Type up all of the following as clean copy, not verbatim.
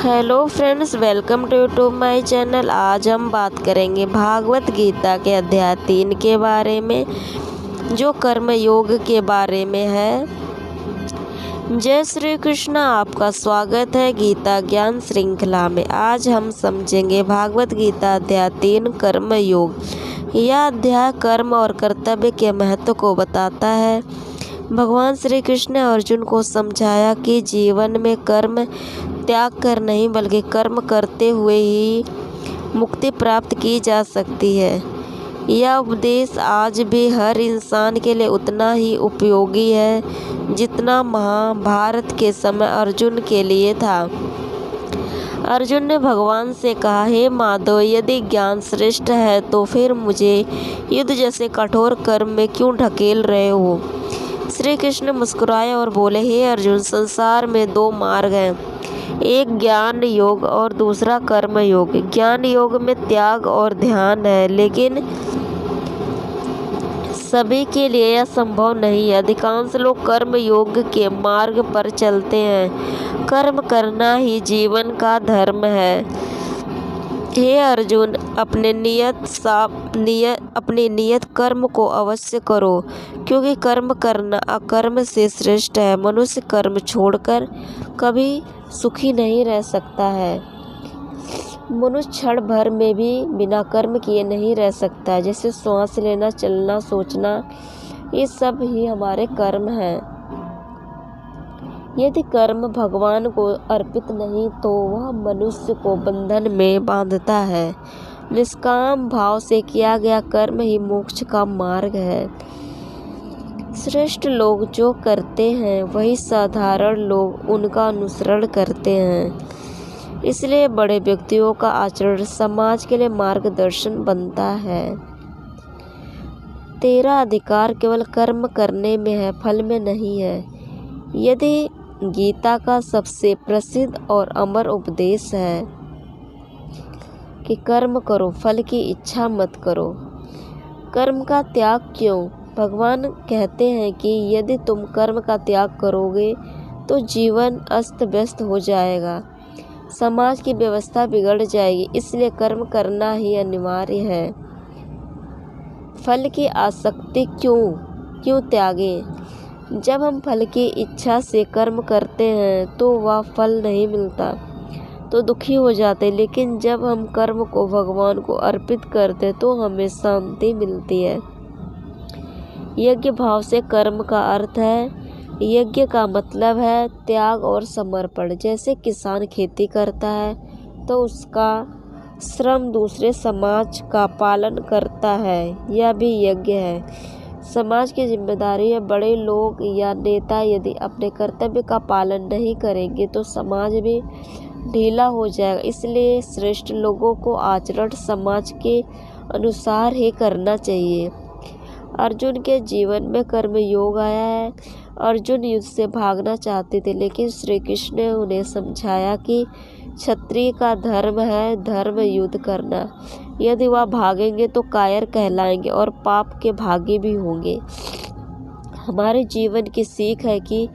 Hello friends, welcome to my channel. आज हम बात करेंगे भागवत गीता के अध्याय 3 के बारे में, जो कर्म योग के बारे में है। जय श्री कृष्ण, आपका स्वागत है गीता ज्ञान श्रृंखला में। आज हम समझेंगे भागवत गीता अध्याय 3 कर्म योग। यह अध्याय कर्म और कर्तव्य के महत्व को बताता है। भगवान श्री कृष्ण ने अर्जुन को समझाया कि जीवन में कर्म त्याग कर नहीं बल्कि कर्म करते हुए ही मुक्ति प्राप्त की जा सकती है। यह उपदेश आज भी हर इंसान के लिए उतना ही उपयोगी है जितना महाभारत के समय अर्जुन के लिए था। अर्जुन ने भगवान से कहा, हे माधव, यदि ज्ञान श्रेष्ठ है तो फिर मुझे युद्ध जैसे कठोर कर्म में क्यों ढकेल रहे हो। श्री कृष्ण मुस्कुराए और बोले, हे अर्जुन, संसार में दो मार्ग हैं, एक ज्ञान योग और दूसरा कर्म योग। ज्ञान योग में त्याग और ध्यान है, लेकिन सभी के लिए यह संभव नहीं है। अधिकांश लोग कर्म योग के मार्ग पर चलते हैं। कर्म करना ही जीवन का धर्म है। हे अर्जुन, अपने नियत कर्म को अवश्य करो, क्योंकि कर्म करना अकर्म से श्रेष्ठ है। मनुष्य कर्म छोड़कर कभी सुखी नहीं रह सकता है। मनुष्य क्षण भर में भी बिना कर्म किए नहीं रह सकता। जैसे श्वास लेना, चलना, सोचना, ये सब ही हमारे कर्म हैं। यदि कर्म भगवान को अर्पित नहीं तो वह मनुष्य को बंधन में बांधता है। निष्काम भाव से किया गया कर्म ही मोक्ष का मार्ग है। श्रेष्ठ लोग जो करते हैं वही साधारण लोग उनका अनुसरण करते हैं। इसलिए बड़े व्यक्तियों का आचरण समाज के लिए मार्गदर्शन बनता है। तेरा अधिकार केवल कर्म करने में है, फल में नहीं है। यदि गीता का सबसे प्रसिद्ध और अमर उपदेश है कि कर्म करो, फल की इच्छा मत करो। कर्म का त्याग क्यों? भगवान कहते हैं कि यदि तुम कर्म का त्याग करोगे तो जीवन अस्त व्यस्त हो जाएगा, समाज की व्यवस्था बिगड़ जाएगी। इसलिए कर्म करना ही अनिवार्य है। फल की आसक्ति क्यों त्यागें? जब हम फल की इच्छा से कर्म करते हैं तो वह फल नहीं मिलता तो दुखी हो जाते, लेकिन जब हम कर्म को भगवान को अर्पित करते तो हमें शांति मिलती है। यज्ञ भाव से कर्म का अर्थ है, यज्ञ का मतलब है त्याग और समर्पण। जैसे किसान खेती करता है तो उसका श्रम दूसरे समाज का पालन करता है, यह भी यज्ञ है। समाज की जिम्मेदारी है। बड़े लोग या नेता यदि अपने कर्तव्य का पालन नहीं करेंगे तो समाज भी ढीला हो जाएगा। इसलिए श्रेष्ठ लोगों को आचरण समाज के अनुसार ही करना चाहिए। अर्जुन के जीवन में कर्म योग आया है। अर्जुन युद्ध से भागना चाहते थे, लेकिन श्री कृष्ण ने उन्हें समझाया कि क्षत्रिय का धर्म है धर्म युद्ध करना। यदि वह भागेंगे तो कायर कहलाएंगे और पाप के भागी भी होंगे। हमारे जीवन की सीख है कि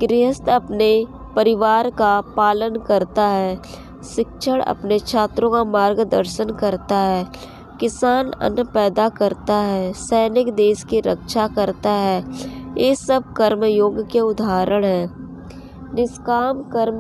गृहस्थ अपने परिवार का पालन करता है, शिक्षक अपने छात्रों का मार्गदर्शन करता है, किसान अन्न पैदा करता है, सैनिक देश की रक्षा करता है। ये सब कर्म योग के उदाहरण हैं। निष्काम कर्म